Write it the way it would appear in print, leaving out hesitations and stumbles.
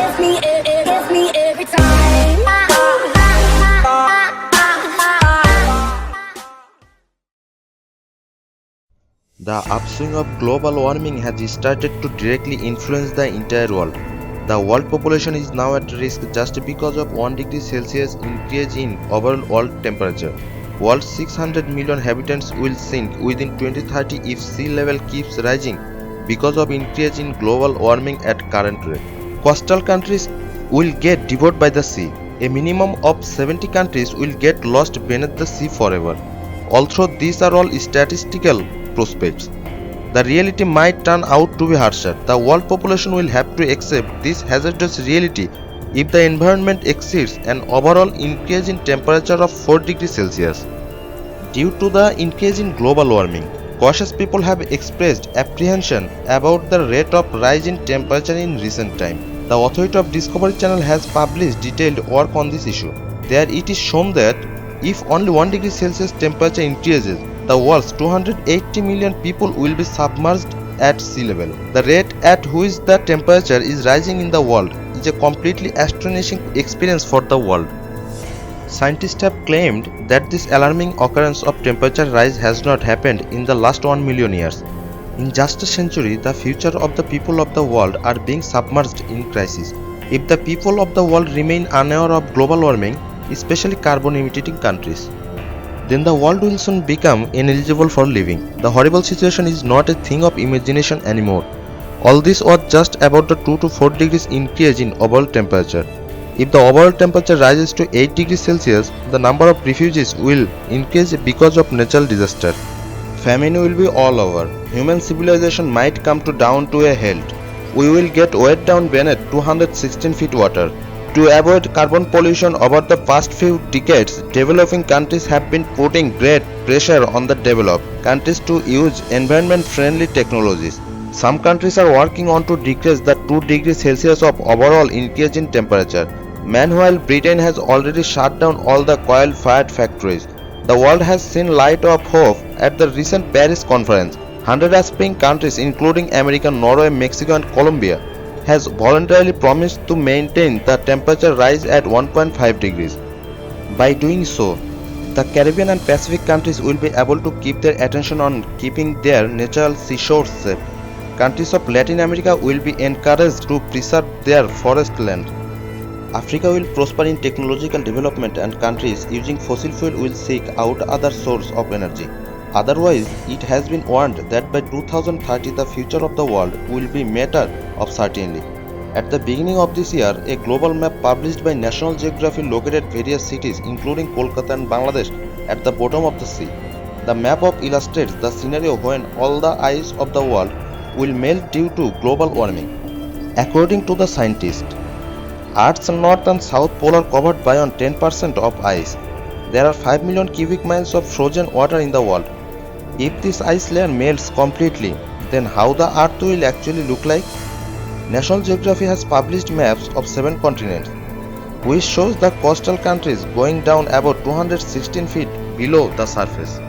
gets me every time. The upswing of global warming has started to directly influence the entire world. The world population is now at risk just because of 1 degree Celsius increase in overall world temperature. World's 600 million inhabitants will sink within 2030 if sea level keeps rising because of increase in global warming at current rate. Coastal countries will get devoured by the sea. A minimum of 70 countries will get lost beneath the sea forever. Although these are all statistical prospects, the reality might turn out to be harsher. The world population will have to accept this hazardous reality if the environment exceeds an overall increase in temperature of 4 degrees Celsius. Due to the increase in global warming, cautious people have expressed apprehension about the rate of rise in temperature in recent time. The authority of Discovery Channel has published detailed work on this issue. There it is shown that if only 1 degree Celsius temperature increases, the world's 280 million people will be submerged at sea level. The rate at which the temperature is rising in the world is a completely astonishing experience for the world. Scientists have claimed that this alarming occurrence of temperature rise has not happened in the last 1 million years. In just a century, the future of the people of the world are being submerged in crisis. If the people of the world remain unaware of global warming, especially carbon-emitting countries, then the world will soon become ineligible for living. The horrible situation is not a thing of imagination anymore. All this was just about the 2 to 4 degrees increase in overall temperature. If the overall temperature rises to 8 degrees Celsius, the number of refugees will increase because of natural disaster. Famine will be all over. Human civilization might come down to a halt. We will get weighed down beneath 216 feet water. To avoid carbon pollution over the past few decades, developing countries have been putting great pressure on the developed countries to use environment-friendly technologies. Some countries are working on to decrease the 2 degrees Celsius of overall increase in temperature. Meanwhile, Britain has already shut down all the coal-fired factories. The world has seen light of hope at the recent Paris conference. 100 aspiring countries including America, Norway, Mexico and Colombia has voluntarily promised to maintain the temperature rise at 1.5 degrees. By doing so, the Caribbean and Pacific countries will be able to keep their attention on keeping their natural seashores safe. Countries of Latin America will be encouraged to preserve their forest land. Africa will prosper in technological development and countries using fossil fuel will seek out other sources of energy. Otherwise, it has been warned that by 2030 the future of the world will be matter of certainty. At the beginning of this year, a global map published by National Geographic located various cities including Kolkata and Bangladesh at the bottom of the sea. The map illustrates the scenario when all the ice of the world will melt due to global warming. According to the scientists, Earth's north and south pole are covered by 10% of ice. There are 5 million cubic miles of frozen water in the world. If this ice layer melts completely, then how the Earth will actually look like? National Geographic has published maps of 7 continents, which shows the coastal countries going down about 216 feet below the surface.